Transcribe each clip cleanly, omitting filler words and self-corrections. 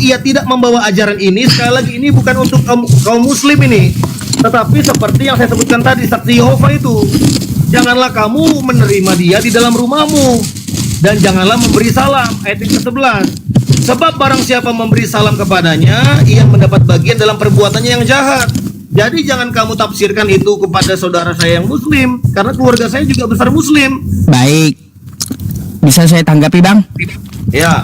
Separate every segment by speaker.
Speaker 1: ia tidak membawa ajaran ini. Sekali lagi, ini bukan untuk kaum muslim ini, tetapi seperti yang saya sebutkan tadi, saksi Yehova itu, janganlah kamu menerima dia di dalam rumahmu, dan janganlah memberi salam. Ayat yang ke-11, sebab barang siapa memberi salam kepadanya, ia mendapat bagian dalam perbuatannya yang jahat. Jadi jangan kamu tafsirkan itu kepada saudara saya yang muslim, karena keluarga saya juga besar muslim.
Speaker 2: Baik, bisa saya tanggapi bang?
Speaker 1: Ya.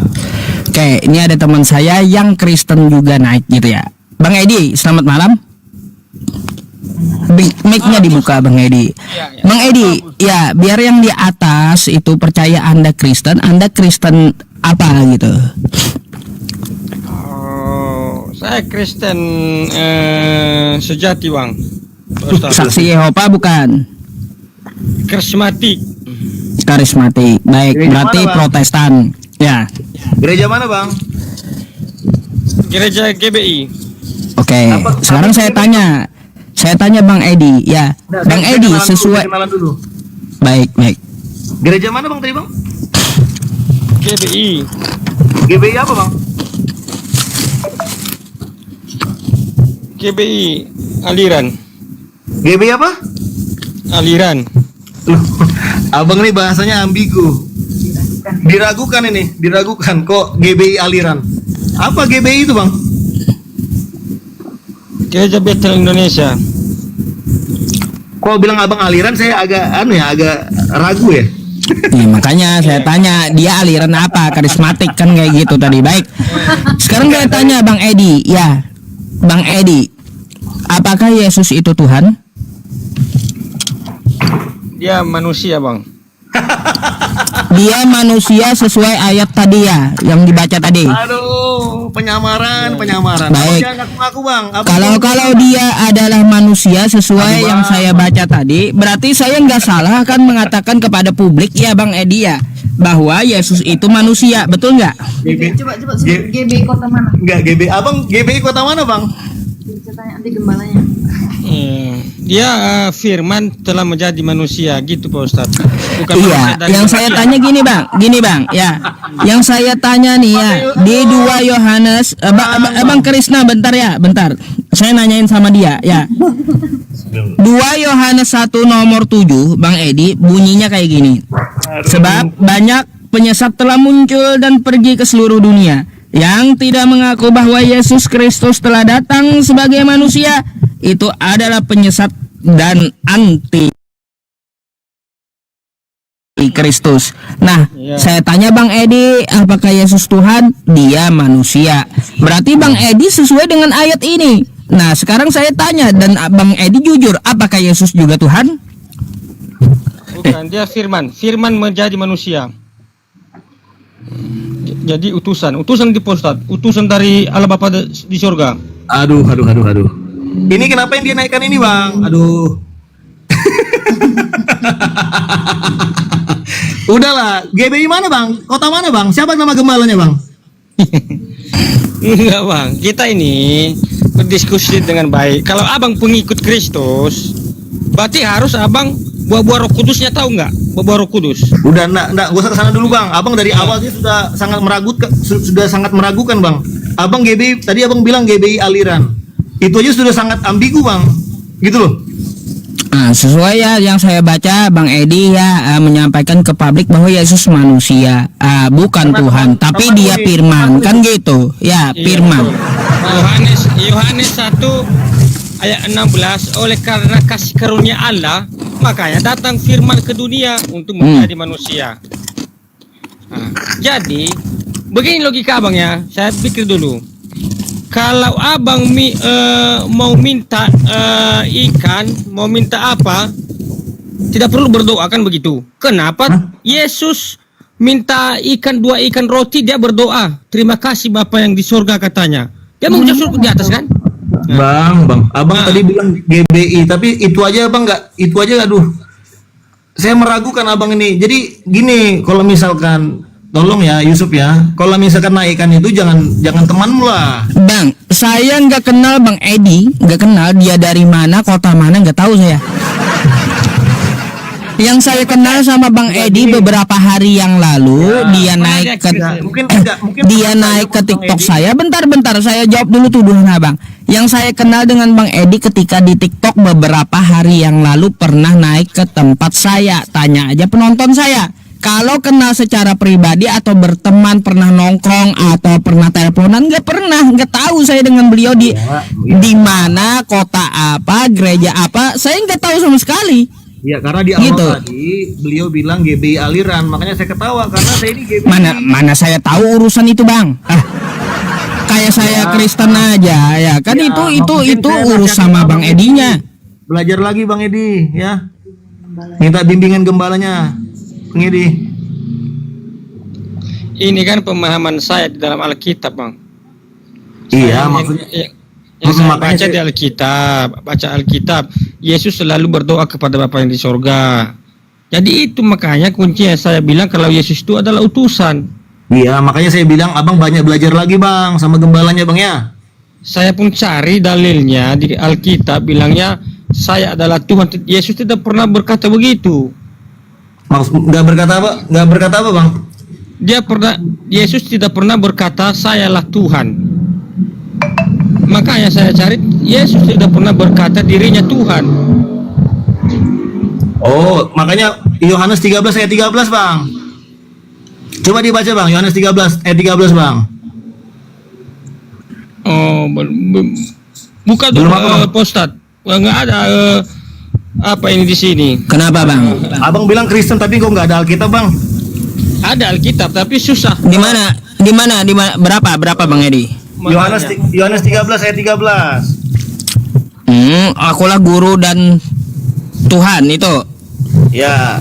Speaker 2: Oke, ini ada teman saya yang Kristen juga naik gitu ya. Bang Edi, selamat malam. Mic-nya dibuka Bang Edi. Bang Edi, ya biar yang di atas itu percaya Anda Kristen apa gitu?
Speaker 3: Oh, saya Kristen sejati bang.
Speaker 2: Saksi Yehova bukan?
Speaker 3: Karismatik.
Speaker 2: Baik,
Speaker 1: Gereja
Speaker 2: berarti
Speaker 1: mana, Bang?
Speaker 2: Protestan. Ya.
Speaker 1: Gereja mana bang?
Speaker 3: Gereja GBI.
Speaker 2: Oke, sekarang saya tanya Bang Edi, ya.
Speaker 1: Nah,
Speaker 2: Bang
Speaker 1: saya
Speaker 2: Edi
Speaker 1: kenalan dulu,
Speaker 2: sesuai.
Speaker 1: saya kenalan dulu.
Speaker 2: Baik.
Speaker 1: Gereja mana bang tadi bang?
Speaker 3: GBI.
Speaker 1: GBI apa bang?
Speaker 3: GBI aliran.
Speaker 1: GBI apa?
Speaker 3: Aliran.
Speaker 1: Loh, abang ini bahasanya ambigu. Diragukan kok GBI aliran. Apa GBI itu bang?
Speaker 3: Gereja Betel Indonesia.
Speaker 1: Kok bilang abang aliran, saya agak ragu ya.
Speaker 2: Nih, makanya saya tanya dia aliran apa, karismatik kan kayak gitu tadi. Baik. Sekarang saya tanya Bang Edi, ya. Bang Edi, apakah Yesus itu Tuhan?
Speaker 3: Dia manusia bang.
Speaker 2: Dia manusia sesuai ayat tadi ya, yang dibaca tadi.
Speaker 1: Aduh, penyamaran.
Speaker 2: Baik.
Speaker 1: Jangan ngaku-ngaku bang.
Speaker 2: Kalau dia adalah manusia sesuai yang saya baca tadi, berarti saya nggak salah kan mengatakan kepada publik ya Bang Edi ya, bahwa Yesus itu manusia, betul nggak?
Speaker 4: Coba sebut GB kota mana?
Speaker 1: Enggak GBI, abang GBI kota mana bang?
Speaker 4: Bisa tanya nanti gembalanya.
Speaker 3: Dia firman telah menjadi manusia gitu Pak Ustadz. Bukan
Speaker 2: Iya,
Speaker 3: manusia dari
Speaker 2: yang saya
Speaker 3: manusia.
Speaker 2: tanya gini bang, ya, yang saya tanya nih ya, di 2 Yohanes, Bang Krisna bentar, saya nanyain sama dia, ya. 2 Yohanes 1 nomor 7, Bang Edi, bunyinya kayak gini. Sebab banyak penyesat telah muncul dan pergi ke seluruh dunia, yang tidak mengaku bahwa Yesus Kristus telah datang sebagai manusia, itu adalah penyesat dan anti Kristus. Nah, saya tanya Bang Edi, apakah Yesus Tuhan? Dia manusia. Berarti Bang Edi sesuai dengan ayat ini. Nah, sekarang saya tanya, dan Bang Edi jujur, apakah Yesus juga Tuhan?
Speaker 3: Bukan, dia firman menjadi manusia. Jadi utusan di Ustadz, utusan dari Allah Bapa di surga.
Speaker 1: Aduh. Ini kenapa yang dia naikkan ini bang? Aduh. Udahlah, GBI mana bang? Kota mana bang? Siapa nama gembalanya bang?
Speaker 3: Enggak bang, kita ini berdiskusi dengan baik. Kalau abang pengikut Kristus, berarti harus abang buah-buah Roh Kudusnya, tahu nggak? Buah-buah Roh Kudus.
Speaker 1: Udah, gak usah kesana dulu bang. Abang dari awalnya sudah sangat meragukan bang. Abang GBI, tadi abang bilang GBI aliran. Itu aja sudah sangat ambigu bang. Gitu loh.
Speaker 2: Nah, sesuai ya yang saya baca, Bang Edi ya menyampaikan ke publik bahwa Yesus manusia, bukan Tuhan, tapi dia firman, kan gitu. Ya, firman.
Speaker 3: Yohanes 1 ayat 16, oleh karena kasih karunia Allah, makanya datang firman ke dunia untuk menjadi manusia. Nah, jadi begini logika abang ya, saya pikir dulu. Kalau abang mau minta ikan, mau minta apa, tidak perlu berdoa kan begitu. Kenapa Yesus minta 2 ikan roti, dia berdoa, terima kasih Bapa yang di surga katanya. Dia mengucap surga di atas kan?
Speaker 1: Bang, abang tadi bilang GBI, tapi itu aja abang itu aja aduh. Saya meragukan abang ini. Jadi gini, kalau misalkan tolong ya Yusuf ya, kalau misalkan naikkan itu jangan temanmu lah.
Speaker 2: Bang, saya nggak kenal Bang Edi, nggak kenal dia dari mana, kota mana, nggak tahu saya. Yang saya kenal sama Bang Edi beberapa hari yang lalu, dia naik ke
Speaker 1: Mungkin
Speaker 2: dia naik ke TikTok saya. Bentar, saya jawab dulu tuduhan Abang. Yang saya kenal dengan Bang Edi ketika di TikTok beberapa hari yang lalu pernah naik ke tempat saya. Tanya aja penonton saya. Kalau kenal secara pribadi atau berteman, pernah nongkrong atau pernah teleponan, nggak tahu saya dengan beliau di mana, kota apa, gereja apa, saya nggak tahu sama sekali.
Speaker 1: Ya karena di awal
Speaker 2: Gitu.
Speaker 1: tadi beliau bilang GBI aliran, makanya saya ketawa karena saya ini GBI.
Speaker 2: Mana saya tahu urusan itu, Bang. Kayak saya Kristen aja ya kan,
Speaker 1: Ya,
Speaker 2: itu
Speaker 1: saya
Speaker 2: urus
Speaker 1: nasihatin
Speaker 2: sama Bang Edinya.
Speaker 1: Belajar lagi Bang Edi ya. Minta bimbingan gembalanya Bang Edi.
Speaker 3: Ini kan pemahaman saya di dalam Alkitab, Bang.
Speaker 1: Iya,
Speaker 3: Saya-
Speaker 1: maksudnya
Speaker 3: yang saya
Speaker 1: makanya
Speaker 3: baca di Alkitab, baca Alkitab, Yesus selalu berdoa kepada Bapa yang di sorga. Jadi itu makanya kuncinya saya bilang kalau Yesus itu adalah utusan.
Speaker 1: iya, makanya saya bilang Abang banyak belajar lagi Bang sama gembalanya Bang ya.
Speaker 3: Saya pun cari dalilnya di Alkitab, bilangnya saya adalah Tuhan. Yesus tidak pernah berkata begitu.
Speaker 1: Maksud nggak berkata apa? Nggak berkata apa Bang?
Speaker 3: Yesus tidak pernah berkata sayalah Tuhan. Makanya saya cari, Yesus tidak pernah berkata dirinya Tuhan.
Speaker 1: Oh, makanya Yohanes 13 ayat 13 Bang. Coba dibaca Bang, Yohanes 13 ayat 13 Bang.
Speaker 3: Oh, buka
Speaker 1: Belum
Speaker 3: dulu
Speaker 1: apa, Bang?
Speaker 3: Pak Ustadz. Nggak ada apa ini di sini.
Speaker 2: Kenapa, Bang?
Speaker 1: Abang bilang Kristen tapi kok nggak ada Alkitab Bang?
Speaker 3: Ada Alkitab tapi susah.
Speaker 2: Di mana? Berapa Bang Edi?
Speaker 1: Yohanes 13 ayat 13.
Speaker 2: Akulah guru dan Tuhan itu.
Speaker 1: Ya.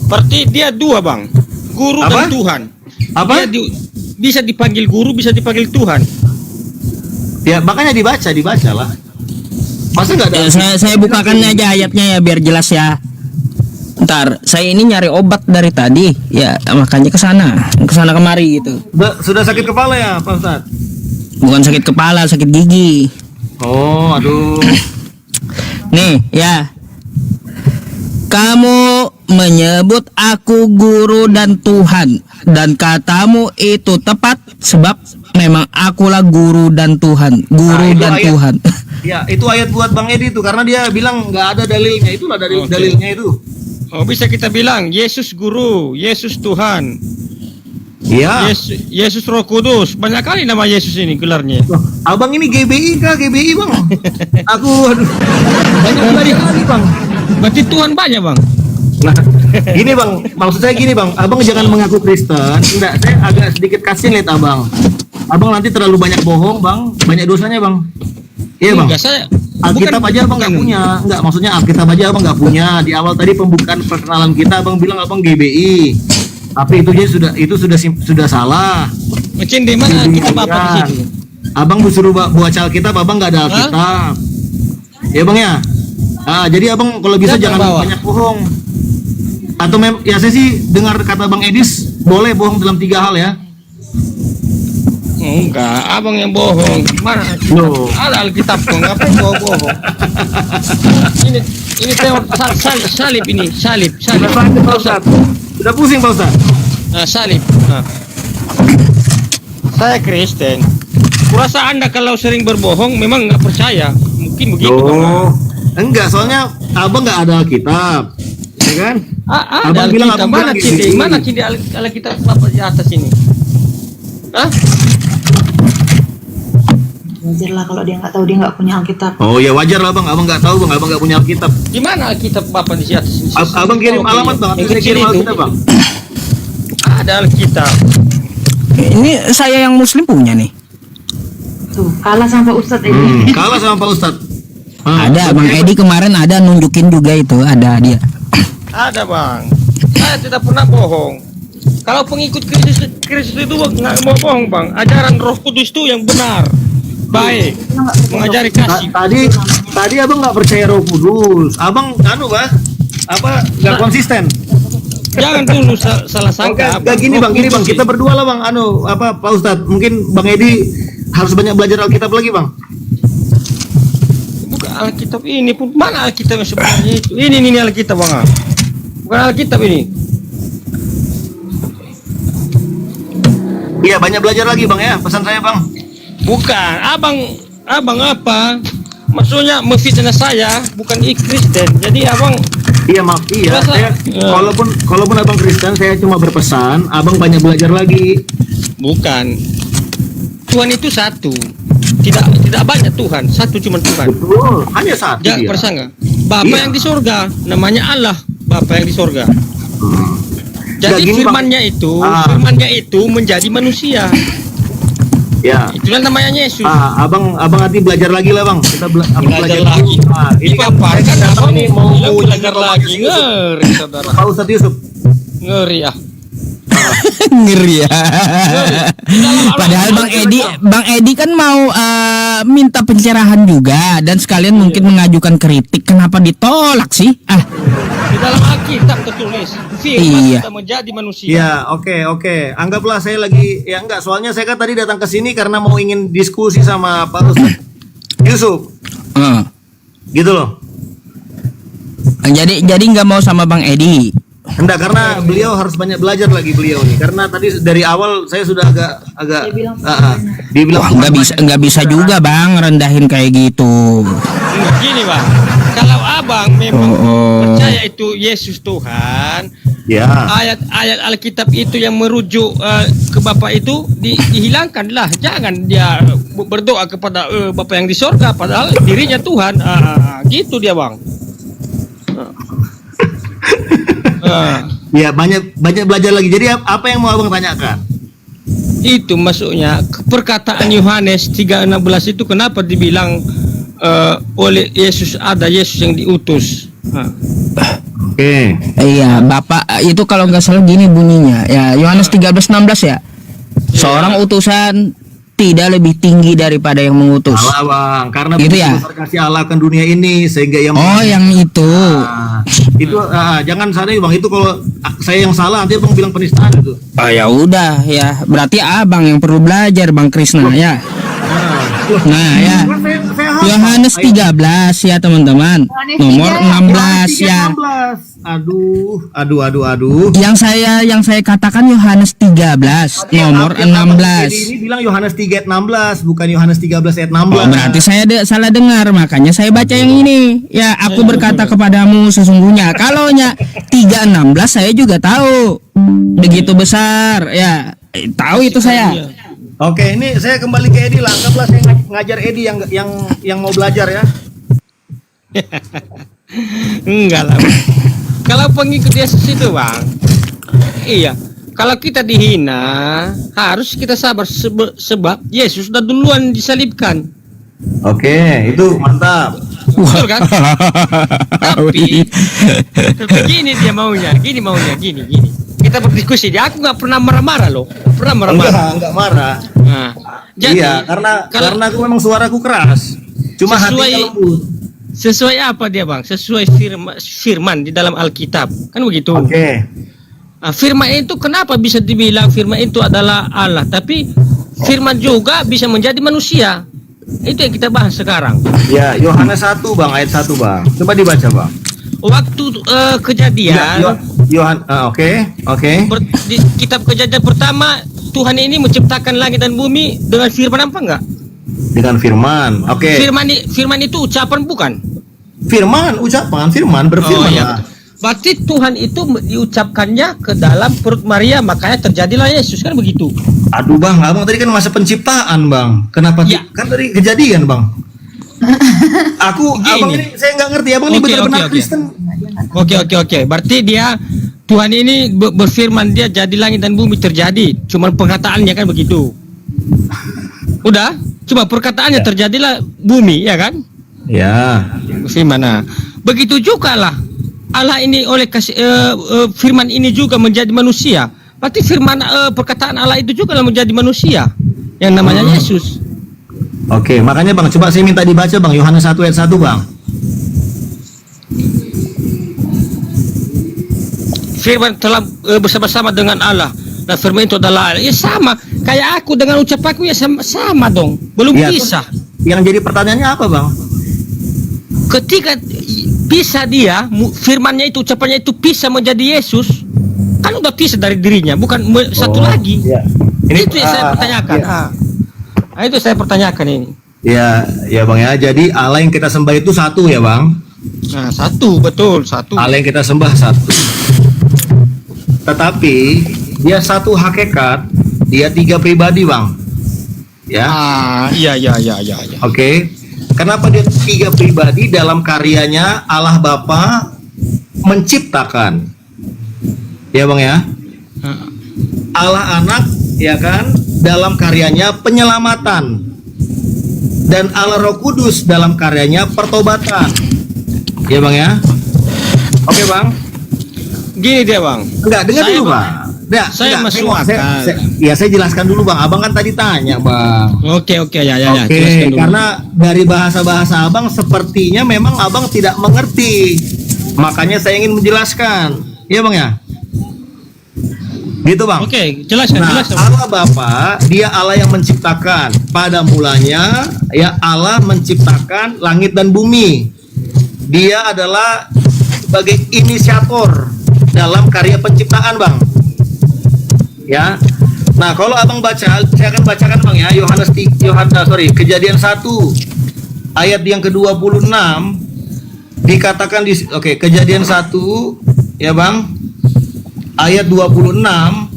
Speaker 3: Berarti dia dua, Bang. Guru
Speaker 1: Apa?
Speaker 3: dan Tuhan.
Speaker 1: Apa?
Speaker 3: Bisa dipanggil guru, bisa dipanggil Tuhan.
Speaker 1: Ya, makanya dibaca lah. Masa nggak ada?
Speaker 2: Ya, saya bukakan aja ayatnya ya biar jelas ya. Ntar, saya ini nyari obat dari tadi, ya makanya kesana kemari gitu.
Speaker 1: Sudah sakit kepala ya, Pak Ustadz?
Speaker 2: Bukan sakit kepala, sakit gigi.
Speaker 1: Oh, aduh.
Speaker 2: Nih, ya. Kamu menyebut aku guru dan Tuhan, dan katamu itu tepat sebab memang akulah guru dan Tuhan, guru
Speaker 1: Nah, itu
Speaker 2: dan
Speaker 1: ayat.
Speaker 2: Tuhan.
Speaker 1: Ya, itu ayat buat Bang Edi tuh karena dia bilang nggak ada dalilnya. Itulah
Speaker 3: Oke.
Speaker 1: dalilnya itu.
Speaker 3: Oh, bisa kita bilang Yesus guru, Yesus Tuhan,
Speaker 1: Iya.
Speaker 3: Yesus Roh Kudus. Banyak kali nama Yesus ini gelarnya.
Speaker 1: Loh, Abang ini GBI kah? GBI Bang? Aduh. Banyak belajar lagi Bang.
Speaker 3: Berarti Tuhan banyak, Bang.
Speaker 1: Nah, gini Bang, maksud saya gini Bang, Abang jangan mengaku Kristen. Enggak, saya agak sedikit kasih lihat Abang. Abang nanti terlalu banyak bohong Bang, banyak dosanya Bang. Iya Bang.
Speaker 3: Enggak, saya
Speaker 1: Alkitab aja Abang nggak punya. Enggak, maksudnya Alkitab aja Abang nggak punya. Di awal tadi pembukaan perkenalan kita Abang bilang Abang GBI. Tapi itu sudah salah.
Speaker 3: Macam di mana kita apa di situ?
Speaker 1: Abang disuruh baca Alkitab, Abang nggak ada Alkitab. Ya Bang ya. Jadi Abang kalau bisa
Speaker 3: Siapa
Speaker 1: jangan
Speaker 3: bawa?
Speaker 1: banyak bohong. Atau ya saya sih dengar kata Bang Edis boleh bohong dalam 3 hal ya.
Speaker 3: Enggak, abang yang bohong. Mana?
Speaker 1: Loh.
Speaker 3: Ada Alkitab kok, ngapain bohong? Ini tengok salib ini, salib.
Speaker 1: Sudah sakit Pak Ustadz. Sudah pusing Pak Ustadz.
Speaker 3: Nah, salib. Nah. Saya Kristen. Kurasa Anda kalau sering berbohong memang nggak percaya. Mungkin begitu. Bang.
Speaker 1: Enggak, soalnya Abang nggak ada Alkitab. Ya kan?
Speaker 3: Ada
Speaker 1: Abang bilang,
Speaker 3: Alkitab.
Speaker 1: abang
Speaker 3: Mana
Speaker 1: bilang
Speaker 3: cindi?
Speaker 1: gitu.
Speaker 3: Mana cindi Alkitab apa di atas ini? Hah?
Speaker 4: Wajar lah kalau dia nggak tahu, dia nggak punya Alkitab.
Speaker 1: Oh ya wajar lah Bang, Abang nggak tahu Bang, Abang nggak punya Alkitab.
Speaker 3: Di mana Alkitab Bapak di atas ini?
Speaker 1: Abang kirim alamat Bang,
Speaker 3: Yang
Speaker 1: nanti saya
Speaker 3: kecil
Speaker 1: kirim
Speaker 3: itu.
Speaker 1: Alkitab Bang.
Speaker 3: Ada Alkitab.
Speaker 2: Ini saya yang muslim punya nih.
Speaker 4: Tuh, kalah sama Pak Ustadz ini.
Speaker 1: Kalah sama Pak Ustadz.
Speaker 2: Ada Bang Edi kemarin ada nunjukin juga itu, ada dia.
Speaker 3: Ada Bang. Saya tidak pernah bohong. Kalau pengikut Kristus itu nggak mau bohong Bang. Ajaran Roh Kudus itu yang benar, baik, mengajari kasih.
Speaker 1: Tadi Abang nggak percaya Roh Kudus. Abang nggak konsisten.
Speaker 3: Jangan dulu salah sangka.
Speaker 1: Gak gini Bang, kita berdua lah Bang. Pak Ustadz, mungkin Bang Edi harus banyak belajar Alkitab lagi Bang.
Speaker 3: Alkitab ini pun mana Alkitab yang sebenarnya itu? Ini Alkitab bang. Bukan Alkitab ini.
Speaker 1: Iya, banyak belajar lagi bang ya, pesan saya bang.
Speaker 3: Bukan, abang apa? Maksudnya memfitnah saya, bukan Kristen. Jadi abang,
Speaker 1: Iya maaf, iya.
Speaker 3: Masa-
Speaker 1: Saya, kalaupun abang Kristen, saya cuma berpesan, abang banyak belajar lagi.
Speaker 3: bukan. Tuhan itu satu. Tidak banyak Tuhan, satu cuma Tuhan.
Speaker 1: Betul, hanya satu
Speaker 3: Jangan
Speaker 1: dia.
Speaker 3: persangka. Bapa
Speaker 1: Iya.
Speaker 3: yang di surga, namanya Allah. Bapa yang di surga.
Speaker 1: Ya,
Speaker 3: Jadi
Speaker 1: gini, Bang.
Speaker 3: firmannya itu menjadi manusia.
Speaker 1: Ya.
Speaker 3: Itulah namanya Yesus.
Speaker 1: Abang nanti belajar lagi lah bang. Kita abang
Speaker 3: Belajar lagi.
Speaker 1: Ini kan
Speaker 3: Dipaparkan abang
Speaker 1: ini mau
Speaker 3: belajar lagi. Ngeri saudara.
Speaker 1: Pak Ustadz Yusuf.
Speaker 3: Ngeri ya.
Speaker 2: Ngeri ya. Padahal Bang Edi kan mau minta pencerahan juga dan sekalian mungkin mengajukan kritik. Kenapa ditolak sih?
Speaker 3: Di dalam Alkitab tertulis firman
Speaker 2: Iya.
Speaker 3: kita menjadi manusia.
Speaker 1: Ya, oke. Anggaplah saya lagi ya enggak, soalnya saya kan tadi datang ke sini karena mau ingin diskusi sama Pak Ustadz Yusuf. Gitu loh.
Speaker 2: Jadi nggak mau sama Bang Edi.
Speaker 1: Enggak, karena beliau harus banyak belajar lagi beliau nih. Karena tadi dari awal saya sudah agak dibilang
Speaker 2: Wah, nggak bisa juga Bang rendahin kayak gitu.
Speaker 3: Gini bang, kalau abang memang
Speaker 2: Oh.
Speaker 3: percaya itu Yesus Tuhan,
Speaker 1: ya.
Speaker 3: ayat-ayat Alkitab itu yang merujuk ke Bapa itu dihilangkanlah. Jangan dia berdoa kepada Bapa yang di sorga, padahal dirinya Tuhan. Gitu dia bang.
Speaker 1: Ya, banyak belajar lagi. Jadi apa yang mau abang tanyakan?
Speaker 3: Itu maksudnya perkataan Yohanes 3:16 itu kenapa dibilang oleh Yesus, ada Yesus yang diutus.
Speaker 1: Oke.
Speaker 2: Iya, Bapak itu kalau nggak salah gini bunyinya. Ya, Yohanes 13:16 ya. Seorang utusan tidak lebih tinggi daripada yang mengutus.
Speaker 1: Salah bang, karena
Speaker 2: Gitu
Speaker 1: begitu
Speaker 2: ya?
Speaker 1: besar kasih Allah akan dunia ini sehingga yang
Speaker 2: Oh, yang itu.
Speaker 1: itu jangan salah bang, itu kalau saya yang salah nanti abang bilang penistaan itu.
Speaker 2: Oh ya udah ya, berarti abang yang perlu belajar Bang Krisna ya. Nah ya,
Speaker 1: Saya
Speaker 2: Yohanes 13 ya teman-teman, nomor 16 ya.
Speaker 1: 16. Aduh.
Speaker 2: Yang saya katakan Yohanes 13 nomor
Speaker 1: Jadi
Speaker 2: 16.
Speaker 1: ini bilang Yohanes 3:16 bukan Yohanes 13 ayat 16.
Speaker 2: Oh, berarti saya salah dengar, makanya saya baca yang ini. Ya, aku berkata kepadamu sesungguhnya. Kalau nya 3:16 saya juga tahu. Begitu besar ya. Tahu itu saya.
Speaker 1: Oke, ini saya kembali ke Edi lah. Anggaplah saya ngajar Edi yang mau belajar ya.
Speaker 3: Enggak lah. Kalau pengikut Yesus itu bang, iya. Kalau kita dihina, harus kita sabar sebab Yesus sudah duluan disalibkan.
Speaker 1: Oke, itu mantap.
Speaker 3: Betul kan? Tapi gini dia maunya, gini. Kita berdiskusi. Dia aku nggak pernah marah-marah loh, pernah marah-marah.
Speaker 1: Enggak marah.
Speaker 3: Nah, jadi
Speaker 1: Iya, karena
Speaker 3: kalau-
Speaker 1: aku memang suaraku keras. Cuma hatinya lembut.
Speaker 3: sesuai apa dia bang? Sesuai firman di dalam Alkitab, kan begitu?
Speaker 1: Oke.
Speaker 3: Nah, firman itu kenapa bisa dibilang firman itu adalah Allah, tapi firman juga bisa menjadi manusia. Itu yang kita bahas sekarang.
Speaker 1: Ya, Yohanes 1 Bang, ayat 1 Bang. Coba dibaca Bang.
Speaker 3: Waktu kejadian,
Speaker 1: Oke.
Speaker 3: di kitab kejadian pertama, Tuhan ini menciptakan langit dan bumi dengan firman apa enggak?
Speaker 1: Dengan firman. Oke.
Speaker 3: Firman itu ucapan bukan?
Speaker 1: Firman berfirman lah.
Speaker 3: betul. Berarti Tuhan itu diucapkannya ke dalam perut Maria, makanya terjadilah Yesus, kan begitu?
Speaker 1: Aduh Bang, abang tadi kan masa penciptaan Bang. Kenapa?
Speaker 3: Ya.
Speaker 1: Kan tadi kejadian Bang.
Speaker 3: Gini.
Speaker 1: Abang ini saya nggak ngerti. Abang ini
Speaker 3: Oke,
Speaker 1: benar-benar
Speaker 3: oke.
Speaker 1: Kristen.
Speaker 3: Oke. Berarti dia Tuhan ini berfirman, dia jadi langit dan bumi terjadi. Cuman perkataannya kan begitu. Udah, cuma perkataannya terjadilah bumi, ya kan?
Speaker 1: Ya.
Speaker 3: Firman. Nah, begitu juga lah Allah ini oleh kasih firman ini juga menjadi manusia. Berarti firman perkataan Allah itu juga menjadi manusia yang namanya Yesus.
Speaker 1: Oke, makanya Bang, coba saya minta dibaca Bang, Yohanes 1 ayat 1 Bang.
Speaker 3: Firman telah bersama-sama dengan Allah, dan firman itu adalah Allah. Ya sama, kayak aku dengan ucapanku ya sama dong. Belum
Speaker 1: Ya,
Speaker 3: bisa.
Speaker 1: Yang jadi pertanyaannya apa Bang?
Speaker 3: ketika bisa dia firmannya itu, ucapannya itu bisa menjadi Yesus, kan udah pisah dari dirinya, bukan satu lagi.
Speaker 1: Ya.
Speaker 3: Itu yang saya pertanyakan. Itu saya pertanyakan ini.
Speaker 1: Ya, ya Bang ya. Jadi Allah yang kita sembah itu satu ya Bang.
Speaker 3: Nah, satu, betul, satu.
Speaker 1: Allah yang kita sembah satu. Tetapi dia satu hakikat, dia 3 pribadi Bang. Ya.
Speaker 3: Iya.
Speaker 1: Oke. Kenapa dia 3 pribadi? Dalam karyanya Allah Bapa menciptakan. Ya Bang ya. Allah Anak ya kan dalam karyanya penyelamatan. Dan Allah Roh Kudus dalam karyanya pertobatan. Ya Bang ya. Oke Bang.
Speaker 3: Gini dia Bang.
Speaker 1: Enggak, dengar
Speaker 3: Saya,
Speaker 1: dulu
Speaker 3: Bang.
Speaker 1: Bang. Enggak,
Speaker 3: Saya
Speaker 1: enggak,
Speaker 3: masuk
Speaker 1: saya-
Speaker 3: akal.
Speaker 1: saya jelaskan dulu Bang. Abang kan tadi tanya Bang.
Speaker 3: Oke, ya.
Speaker 1: Oke,
Speaker 3: Jelaskan dulu.
Speaker 1: karena dari bahasa-bahasa Abang sepertinya memang Abang tidak mengerti. Makanya saya ingin menjelaskan. Iya Bang ya? Gitu Bang.
Speaker 3: Oke, jelaskan,
Speaker 1: Nah,
Speaker 3: jelaskan.
Speaker 1: Allah Bapa, dia Allah yang menciptakan. Pada mulanya, ya Allah menciptakan langit dan bumi. Dia adalah sebagai inisiator dalam karya penciptaan, Bang. Ya. Nah, kalau Abang baca, saya akan bacakan Bang ya, Kejadian 1 ayat yang ke-26 dikatakan di Kejadian 1 ya Bang. Ayat 26,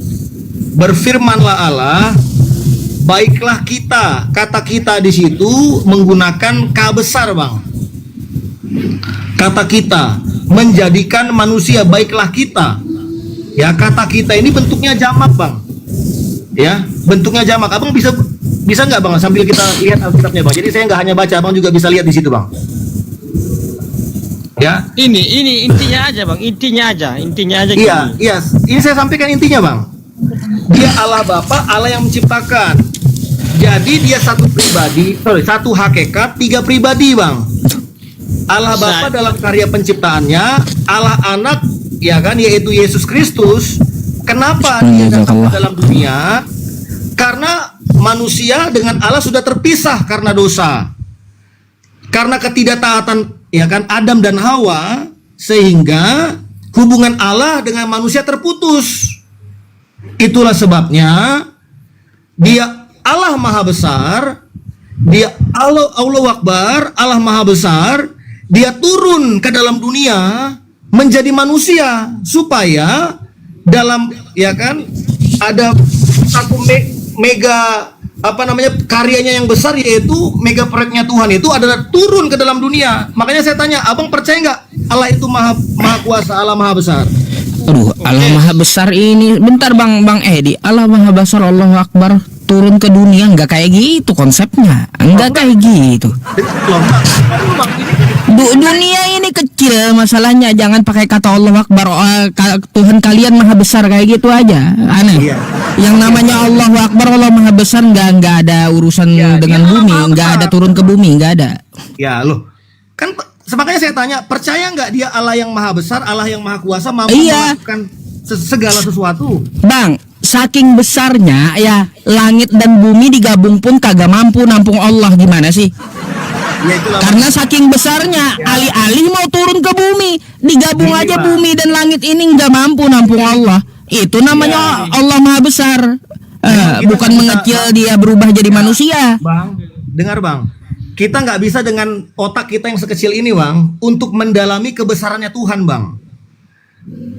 Speaker 1: berfirmanlah Allah, baiklah kita. Kata kita di situ menggunakan K besar Bang. Kata kita menjadikan manusia, baiklah kita. Ya, kata kita ini bentuknya jamak Bang. Ya, bentuknya jamak. Abang bisa nggak Bang sambil kita lihat Alkitabnya Bang. Jadi saya nggak hanya baca, Abang juga bisa lihat di situ Bang. Ya.
Speaker 3: Ini intinya aja Bang, intinya aja gini.
Speaker 1: Iya. Ini saya sampaikan intinya Bang. Dia Allah Bapa, Allah yang menciptakan. Jadi dia satu pribadi, satu hakikat, 3 pribadi Bang. Allah Bapa dalam karya penciptaannya, Allah Anak, ya kan, yaitu Yesus Kristus. Kenapa dia datang ke dalam dunia? Karena manusia dengan Allah sudah terpisah karena dosa. Karena ketidaktaatan, ya kan, Adam dan Hawa, sehingga hubungan Allah dengan manusia terputus. Itulah sebabnya dia Allah Maha Besar, dia Allah Akbar, Allah Maha Besar, dia turun ke dalam dunia menjadi manusia supaya dalam, ya kan, ada satu mega karyanya yang besar, yaitu mega proyeknya Tuhan itu adalah turun ke dalam dunia. Makanya saya tanya, Abang percaya nggak Allah itu maha kuasa, Allah Maha Besar?
Speaker 2: Aduh, Allah Maha Besar ini, bentar Bang Edi, Allah Maha Besar, Allahu Akbar, turun ke dunia, nggak kayak gitu konsepnya, nggak kayak gitu. Dunia ini kecil, masalahnya jangan pakai kata Allah Akbar, Tuhan kalian Maha Besar kayak gitu aja, aneh.
Speaker 1: Iya.
Speaker 2: Yang namanya Allahu Akbar, Allah Maha Besar, nggak ada urusan dengan bumi, nggak ada turun ke bumi, nggak ada.
Speaker 1: Ya loh, kan makanya saya tanya, percaya nggak dia Allah yang Maha Besar, Allah yang Maha Kuasa, mampu melakukan segala sesuatu?
Speaker 2: Bang, saking besarnya ya, langit dan bumi digabung pun kagak mampu nampung Allah, gimana sih?
Speaker 1: Ya, itulah
Speaker 2: Karena saking besarnya, alih-alih mau turun ke bumi, digabung
Speaker 1: Ini,
Speaker 2: aja
Speaker 1: Bang.
Speaker 2: bumi dan langit ini nggak mampu nampung Allah. Itu namanya Allah Maha Besar.
Speaker 1: Kita
Speaker 2: Bukan
Speaker 1: bisa,
Speaker 2: mengecil dia berubah jadi manusia.
Speaker 1: Bang, dengar Bang, kita nggak bisa dengan otak kita yang sekecil ini Bang untuk mendalami kebesarannya Tuhan Bang.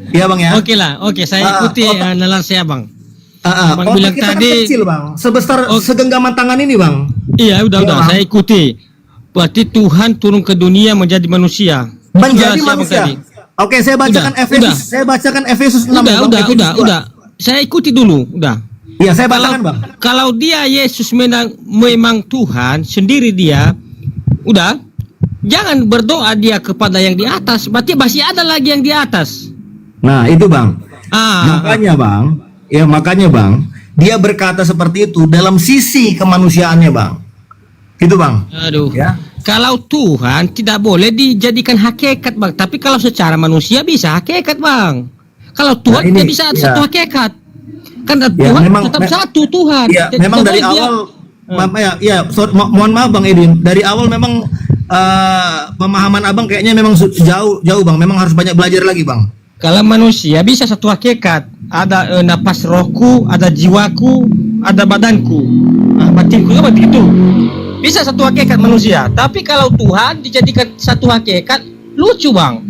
Speaker 1: Iya Bang ya.
Speaker 3: Oke, saya ikuti nalar saya Bang. Bang
Speaker 1: Otak
Speaker 3: bilang
Speaker 1: kita kan
Speaker 3: tadi,
Speaker 1: kecil Bang, sebesar segenggaman tangan ini Bang.
Speaker 3: iya
Speaker 1: Iya,
Speaker 3: udah
Speaker 1: Bang.
Speaker 3: saya ikuti. Berarti Tuhan turun ke dunia menjadi manusia.
Speaker 1: Menjadi
Speaker 3: Itulah
Speaker 1: manusia.
Speaker 3: Bang tadi.
Speaker 1: Oke, saya bacakan
Speaker 3: Udah,
Speaker 1: Efesus.
Speaker 3: udah.
Speaker 1: Saya bacakan Efesus 6
Speaker 3: Udah,
Speaker 1: ya, Bang. Efesus 2.
Speaker 3: udah. Saya ikuti dulu, udah.
Speaker 1: Iya, saya bacakan Bang.
Speaker 3: Kalau dia Yesus memang Tuhan sendiri dia, udah, jangan berdoa dia kepada yang di atas, berarti masih ada lagi yang di atas.
Speaker 1: Nah, itu Bang. Makanya Bang, dia berkata seperti itu dalam sisi kemanusiaannya Bang. Itu Bang.
Speaker 3: Aduh.
Speaker 1: Ya.
Speaker 3: Kalau Tuhan tidak boleh dijadikan hakikat Bang, tapi kalau secara manusia bisa hakikat Bang. Kalau Tuhan
Speaker 1: Nah, ini,
Speaker 3: tidak bisa satu hakikat. Kan
Speaker 1: Ya,
Speaker 3: Tuhan
Speaker 1: memang-
Speaker 3: tetap satu Tuhan.
Speaker 1: Iya,
Speaker 3: Tidak
Speaker 1: memang dari
Speaker 3: boleh dia-
Speaker 1: awal mohon maaf Bang Edwin, dari awal memang pemahaman abang kayaknya memang jauh bang. Memang harus banyak belajar lagi bang.
Speaker 3: Kalau manusia bisa satu hakikat, ada napas rohku, ada jiwaku, ada badanku, batinku kan begitu. Bisa satu hakikat manusia. Tapi kalau Tuhan dijadikan satu hakikat, lucu bang.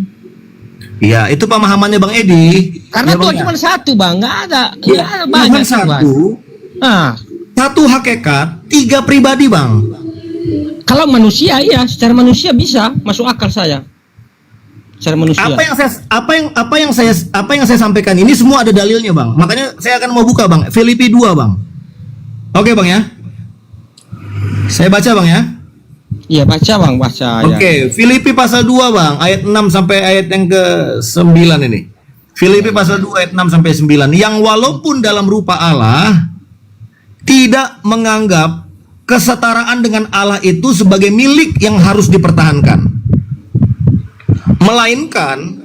Speaker 1: Iya, itu pemahamannya bang Edi.
Speaker 3: Karena
Speaker 1: ya,
Speaker 3: Tuhan
Speaker 1: Bang,
Speaker 3: cuma satu bang, nggak ada
Speaker 1: Tuhan
Speaker 3: banyak
Speaker 1: satu,
Speaker 3: Nah,
Speaker 1: satu hakikat, 3 pribadi bang.
Speaker 3: kalau manusia iya, secara manusia bisa masuk akal saya. Secara manusia.
Speaker 1: Apa yang saya sampaikan ini semua ada dalilnya bang. Makanya saya akan mau buka bang. Filipi 2 bang. Oke bang ya. Saya baca bang ya.
Speaker 3: Iya baca bang, baca.
Speaker 1: Oke, Filipi pasal 2 bang, ayat 6 sampai ayat yang ke-9 ini. Filipi pasal 2 ayat 6 sampai 9. Yang walaupun dalam rupa Allah tidak menganggap kesetaraan dengan Allah itu sebagai milik yang harus dipertahankan, melainkan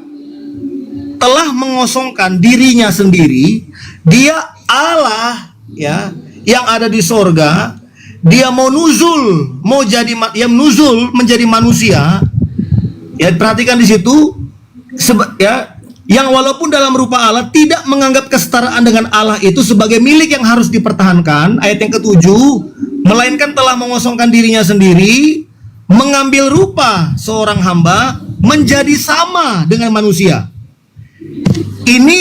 Speaker 1: telah mengosongkan dirinya sendiri. Dia Allah ya, yang ada di sorga. Dia mau nuzul menjadi manusia. Ya, perhatikan di situ ya, yang walaupun dalam rupa Allah tidak menganggap kesetaraan dengan Allah itu sebagai milik yang harus dipertahankan. Ayat yang ke-7, melainkan telah mengosongkan dirinya sendiri, mengambil rupa seorang hamba, menjadi sama dengan manusia. Ini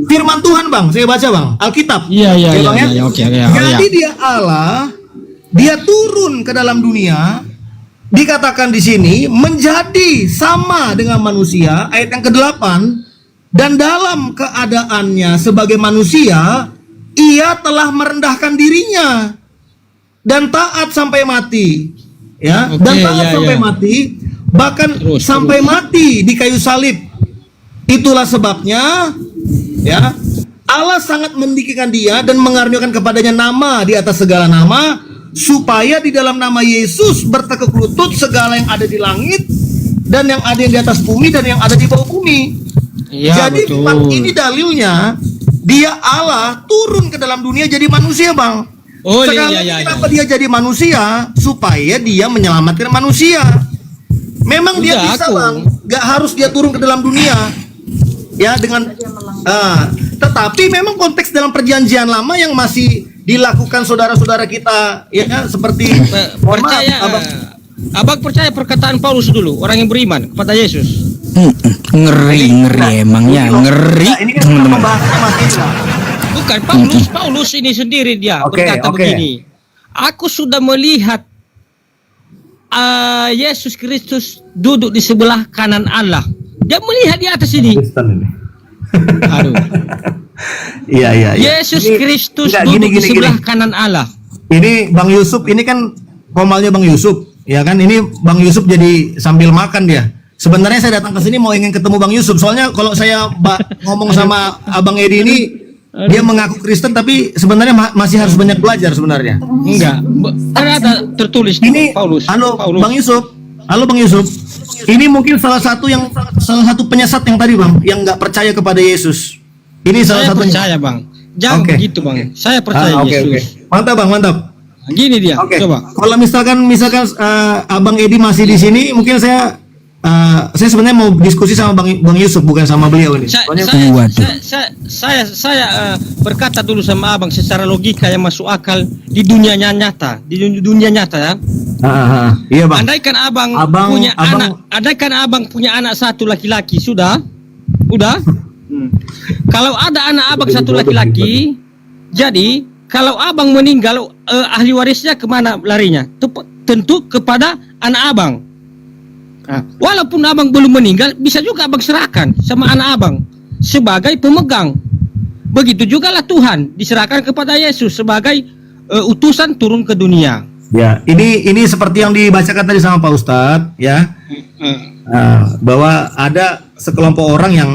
Speaker 1: firman Tuhan bang, saya baca bang, Alkitab.
Speaker 3: Iya,
Speaker 1: Bang, ya?
Speaker 3: oke.
Speaker 1: Jadi dia Allah, dia turun ke dalam dunia, dikatakan di sini menjadi sama dengan manusia. Ayat yang ke-8, dan dalam keadaannya sebagai manusia, ia telah merendahkan dirinya dan taat sampai mati. Ya, dan taat sampai mati, bahkan sampai mati di kayu salib. Itulah sebabnya ya, Allah sangat meninggikan dia dan mengaruniakan kepadanya nama di atas segala nama, supaya di dalam nama Yesus bertekuk lutut segala yang ada di langit dan yang ada di atas bumi dan yang ada di bawah bumi.
Speaker 3: Ya,
Speaker 1: Jadi
Speaker 3: betul.
Speaker 1: ini dalilnya dia Allah turun ke dalam dunia jadi manusia bang.
Speaker 3: Oh,
Speaker 1: Sekarang kenapa dia jadi manusia? Supaya dia menyelamatkan manusia. Memang dia bisa bang, gak harus dia turun ke dalam dunia. Ya dengan tetapi memang konteks dalam perjanjian lama yang masih dilakukan saudara-saudara kita ya, seperti
Speaker 3: percaya abang percaya perkataan Paulus dulu, orang yang beriman kepada Yesus.
Speaker 2: Ngeri emang ya, ngeri.
Speaker 1: Ini kan pembahasannya masih
Speaker 3: Bukan Paulus ini sendiri dia berkata begini. Aku sudah melihat Yesus Kristus duduk di sebelah kanan Allah. Dia melihat di atas ini. Aduh.
Speaker 1: Iya.
Speaker 3: Yesus Kristus duduk di sebelah kanan Allah.
Speaker 1: Ini Bang Yusuf, ini kan komalnya Bang Yusuf, ya kan? Ini Bang Yusuf jadi sambil makan dia. Sebenarnya saya datang ke sini mau ingin ketemu Bang Yusuf. Soalnya kalau saya ngomong sama Abang Edi ini, dia mengaku Kristen tapi sebenarnya masih harus banyak belajar sebenarnya.
Speaker 3: Enggak. Ada tertulis
Speaker 1: Ini
Speaker 3: Paulus.
Speaker 1: Halo Bang Yusuf. Halo Bang Yusuf. Ini mungkin salah satu penyesat yang tadi Bang, yang nggak percaya kepada Yesus. Ini salah satunya.
Speaker 3: Saya percaya Bang. Jangan begitu Bang. Saya percaya Yesus.
Speaker 1: Mantap Bang, mantap.
Speaker 3: Gini dia. Coba.
Speaker 1: Kalau misalkan Abang Edi masih di sini, mungkin saya sebenarnya mau diskusi sama Bang Yusuf, bukan sama beliau ini.
Speaker 3: Saya berkata dulu sama Abang secara logika yang masuk akal di dunia nyata, ya.
Speaker 1: Iya Bang.
Speaker 3: Andaikan abang punya anak satu laki-laki, sudah. Kalau ada anak abang satu laki-laki, jadi kalau abang meninggal, ahli warisnya kemana larinya? Tentu kepada anak abang. Nah, walaupun abang belum meninggal, bisa juga abang serahkan sama anak abang sebagai pemegang. Begitu juga lah Tuhan diserahkan kepada Yesus sebagai utusan turun ke dunia.
Speaker 1: Ya, ini seperti yang dibacakan tadi sama Pak Ustadz, ya, bahwa ada sekelompok orang yang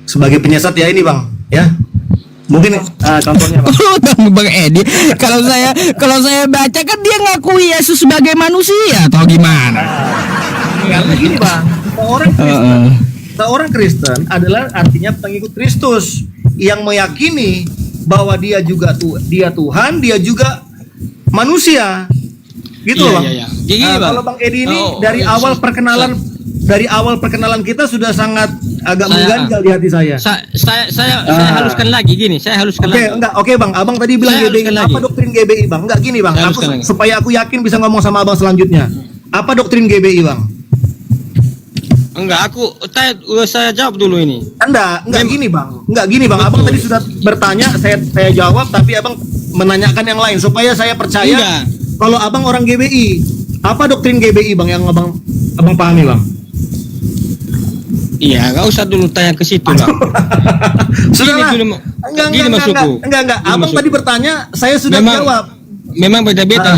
Speaker 1: sebagai penyesat ya ini Bang, ya. Mungkin contohnya
Speaker 2: Bang Edi, kalau saya baca kan dia ngakui Yesus sebagai manusia atau gimana?
Speaker 1: Karena gini Bang, seorang Kristen adalah artinya pengikut Kristus yang meyakini bahwa dia juga dia Tuhan, dia juga manusia. Gitu
Speaker 3: Iya,
Speaker 1: loh, Bang.
Speaker 3: iya, iya. Jadi, Bang.
Speaker 1: Kalau Bang Edi ini
Speaker 3: Oh,
Speaker 1: dari awal perkenalan kita sudah sangat agak
Speaker 3: Saya-
Speaker 1: mengganjal di hati saya.
Speaker 3: Saya
Speaker 1: Ah.
Speaker 3: haluskan lagi gini, saya haluskan
Speaker 1: Oke,
Speaker 3: lagi.
Speaker 1: enggak, oke Bang. Abang tadi bilang
Speaker 3: Saya
Speaker 1: GBI.
Speaker 3: haluskan
Speaker 1: Apa
Speaker 3: lagi.
Speaker 1: doktrin GBI, Bang? Enggak gini, Bang.
Speaker 3: Saya
Speaker 1: Aku,
Speaker 3: haluskan lagi.
Speaker 1: supaya aku yakin bisa ngomong sama Abang selanjutnya. Apa doktrin GBI, Bang?
Speaker 3: Enggak, saya jawab dulu ini.
Speaker 1: Enggak
Speaker 3: Mem-
Speaker 1: gini, Bang. Enggak gini, Bang. Abang tadi sudah bertanya, saya jawab, tapi Abang menanyakan yang lain supaya saya percaya
Speaker 3: Enggak.
Speaker 1: kalau Abang orang GBI. Apa doktrin GBI, Bang, yang Abang pahami, Bang?
Speaker 3: Iya, enggak usah dulu tanya ke situ, Bang.
Speaker 1: Sudahlah.
Speaker 3: Gini dulu,
Speaker 1: Enggak.
Speaker 3: gini masukku.
Speaker 1: Enggak.
Speaker 3: Gini
Speaker 1: Abang
Speaker 3: masukku.
Speaker 1: tadi bertanya, saya sudah jawab.
Speaker 3: Memang beda-beda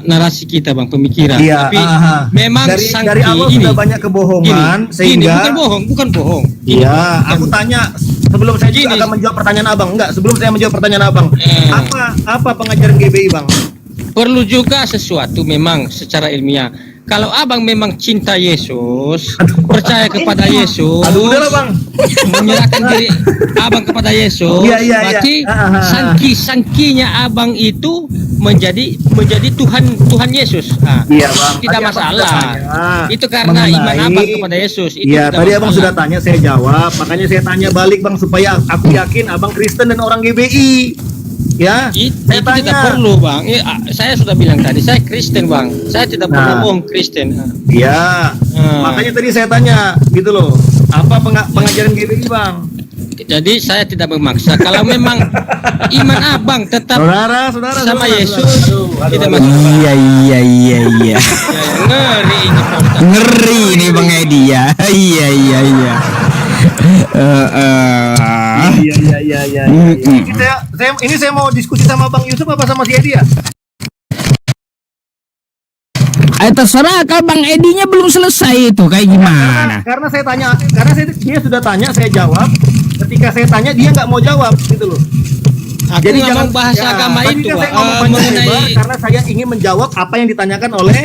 Speaker 3: narasi kita, Bang, pemikiran.
Speaker 1: Iya,
Speaker 3: Tapi memang
Speaker 1: dari awal
Speaker 3: ini,
Speaker 1: sudah banyak kebohongan
Speaker 3: gini,
Speaker 1: sehingga
Speaker 3: bukan bohong.
Speaker 1: iya, aku tanya sebelum saya juga
Speaker 3: Gini.
Speaker 1: akan menjawab pertanyaan Abang. Enggak, sebelum saya menjawab pertanyaan Abang. Apa pengajaran GBI, Bang?
Speaker 3: Perlu juga sesuatu memang secara ilmiah. Kalau Abang memang cinta Yesus, percaya kepada Yesus,
Speaker 1: Aduh, udahlah, Bang.
Speaker 3: menyerahkan diri Abang kepada Yesus,
Speaker 1: Iya.
Speaker 3: berarti sangkinya Abang itu menjadi Tuhan Yesus.
Speaker 1: Iya, Bang.
Speaker 3: Tidak
Speaker 1: Tadi Abang
Speaker 3: masalah.
Speaker 1: sudah tanya
Speaker 3: Itu karena
Speaker 1: mengenai-
Speaker 3: iman Abang kepada Yesus. Itu
Speaker 1: Iya,
Speaker 3: tidak
Speaker 1: tadi Abang
Speaker 3: masalah.
Speaker 1: sudah tanya, saya jawab. Makanya saya tanya balik, Bang, supaya aku yakin Abang Kristen dan orang GBI. Ya, saya
Speaker 3: Itu tidak perlu, Bang. Saya sudah bilang tadi, saya Kristen, Bang. Saya tidak
Speaker 1: Nah.
Speaker 3: pernah bohong Kristen.
Speaker 1: Iya. Makanya tadi saya tanya, gitu loh. Apa pengajaran GBI, Bang?
Speaker 3: Jadi saya tidak memaksa. Kalau memang iman Abang tetap
Speaker 1: Saudara.
Speaker 3: sama Yesus, tidak
Speaker 1: aduh.
Speaker 3: masalah.
Speaker 2: Iya.
Speaker 3: Ya, ngeri ini, Pak Ustaz.
Speaker 2: Ngeri nih Bang Edi ya. Iya.
Speaker 1: Iya. Ini saya mau diskusi sama Bang Yusuf apa sama si Edi ya?
Speaker 2: Terserah, kalau Bang Edinya belum selesai itu kayak gimana?
Speaker 1: Karena saya tanya, dia sudah tanya, saya jawab. Ketika saya tanya dia nggak mau jawab, gitu loh.
Speaker 3: Aku ngomong bahasa agama
Speaker 1: tadi
Speaker 3: itu,
Speaker 1: kan saya
Speaker 3: Pak.
Speaker 1: ngomong panjang
Speaker 3: Mengenai
Speaker 1: lebar karena saya ingin menjawab apa yang ditanyakan oleh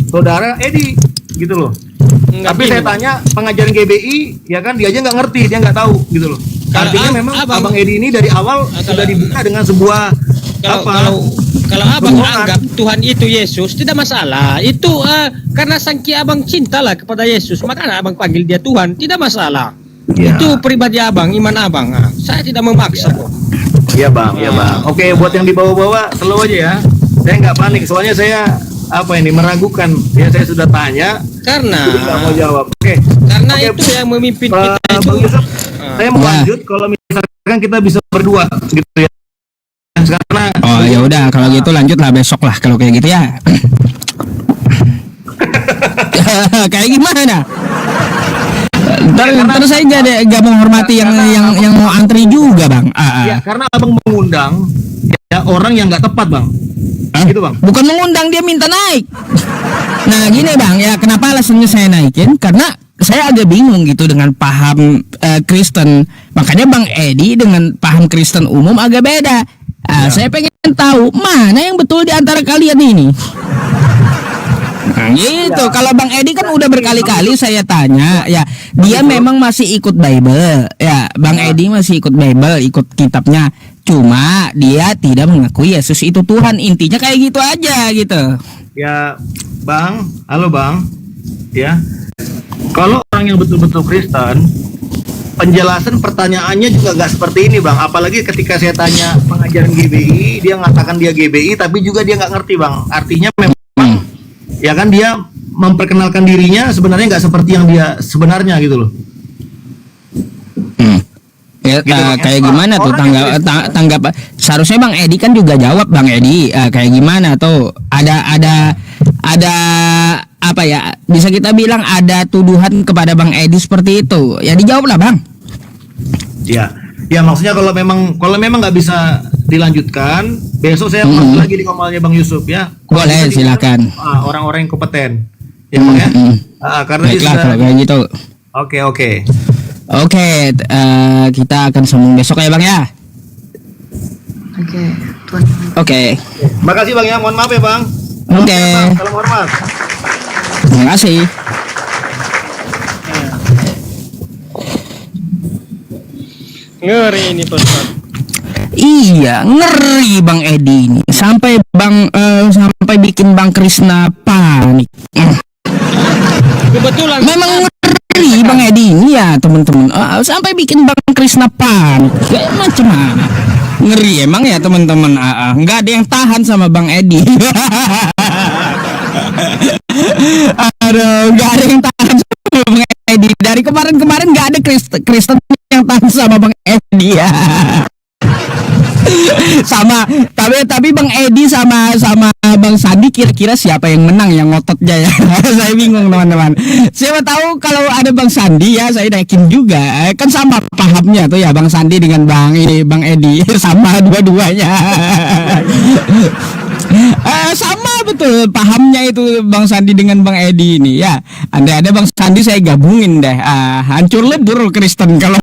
Speaker 1: saudara Edi, gitu loh.
Speaker 3: Enggak,
Speaker 1: Tapi
Speaker 3: gini,
Speaker 1: saya
Speaker 3: Bang.
Speaker 1: tanya pengajaran GBI, ya kan dia aja nggak ngerti, dia nggak tahu, gitu loh.
Speaker 3: Kalau
Speaker 1: Artinya memang Abang Edi ini dari awal sudah dibuka dengan sebuah
Speaker 3: kalau Abang
Speaker 1: Bohongan.
Speaker 3: anggap Tuhan itu Yesus, tidak masalah. Itu karena sangki Abang cintalah kepada Yesus, makanya Abang panggil dia Tuhan, tidak masalah.
Speaker 1: Ya.
Speaker 3: Itu pribadi Abang, iman Abang. Saya tidak memaksa kok.
Speaker 1: Iya bang, iya bang. Oke, buat yang dibawa-bawa, slow aja ya. Saya nggak panik, soalnya saya meragukan. Ya saya sudah tanya,
Speaker 3: Karena
Speaker 1: nggak mau jawab. Oke,
Speaker 3: itu yang memimpin
Speaker 1: Bang
Speaker 3: kita itu.
Speaker 1: Yusuf, saya mau
Speaker 2: Ya.
Speaker 1: lanjut. Kalau misalkan kita bisa berdua, gitu ya. Karena
Speaker 2: Oh ya udah, kalau gitu lanjutlah besok lah kalau kayak gitu ya. Kayak gimana? Terus saya gak menghormati yang mau antri juga bang.
Speaker 1: ya, karena abang mengundang ya orang yang nggak tepat bang. Gitu bang.
Speaker 2: Bukan mengundang, dia minta naik. Nah gini bang, ya kenapa alasannya saya naikin? Karena saya agak bingung gitu dengan paham Kristen. Makanya Bang Edi dengan paham Kristen umum agak beda. Saya pengen tahu mana yang betul di antara kalian ini. Nah, gitu. Kalau Bang Edi kan udah berkali-kali saya tanya, ya dia memang masih ikut Bible, ya Bang Edi masih ikut Bible, ikut kitabnya. Cuma dia tidak mengakui Yesus itu Tuhan. Intinya kayak gitu aja gitu.
Speaker 1: Ya, bang, halo bang. Ya, kalau orang yang betul-betul Kristen, penjelasan pertanyaannya juga nggak seperti ini bang. Apalagi ketika saya tanya pengajaran GBI, dia mengatakan dia GBI, tapi juga dia nggak ngerti bang. Artinya memang, ya kan dia memperkenalkan dirinya sebenarnya nggak seperti yang dia sebenarnya gitu loh.
Speaker 2: Ya,
Speaker 1: Gitu, Bang, ya.
Speaker 2: kayak gimana tuh
Speaker 1: Orang yang
Speaker 2: tanggap seharusnya Bang Edi kan juga jawab Bang Edi kayak gimana tuh ada apa ya, bisa kita bilang ada tuduhan kepada Bang Edi seperti itu ya, dijawab lah Bang.
Speaker 1: Ya maksudnya kalau memang nggak bisa dilanjutkan, besok saya masuk lagi di komalnya Bang Yusuf ya.
Speaker 2: Boleh,
Speaker 1: Jadi,
Speaker 2: silakan.
Speaker 1: Orang-orang yang kompeten ya bang ya. Karena dia
Speaker 2: Baiklah
Speaker 1: sudah
Speaker 2: kalau kayak gitu.
Speaker 1: Oke.
Speaker 2: Kita akan sambung besok ya Bang ya.
Speaker 4: Oke, Tuhan.
Speaker 2: Oke.
Speaker 1: Makasih bang ya, mohon maaf ya bang.
Speaker 2: Oke.
Speaker 1: Salam hormat.
Speaker 2: Terima kasih.
Speaker 3: Ngeri ini, Pak Ustaz.
Speaker 2: Iya, ngeri Bang Edi ini. Sampai sampai bikin Bang Krisna panik.
Speaker 3: Kebetulan
Speaker 2: Memang ngeri Bang Edi ini ya teman-teman. Sampai bikin Bang Krisna panik. Kayak macam mana? Ngeri emang ya teman-teman. Nggak ada yang tahan sama Bang Edi. Aduh, nggak ada yang tahan sama Bang Edi. Dari kemarin-kemarin nggak ada Kristen yang tahan sama Bang Edi ya. Sama tapi Bang Edi sama Bang Sandi kira-kira siapa yang menang yang ngototnya ya. Saya bingung teman-teman. Siapa tahu kalau ada Bang Sandi ya saya yakin juga kan sama pahamnya tuh ya Bang Sandi dengan Bang Edi sama dua-duanya. Sama betul pahamnya itu Bang Sandi dengan Bang Edi ini ya. Andai ada Bang Sandi saya gabungin deh. Hancur lebur Kristen kalau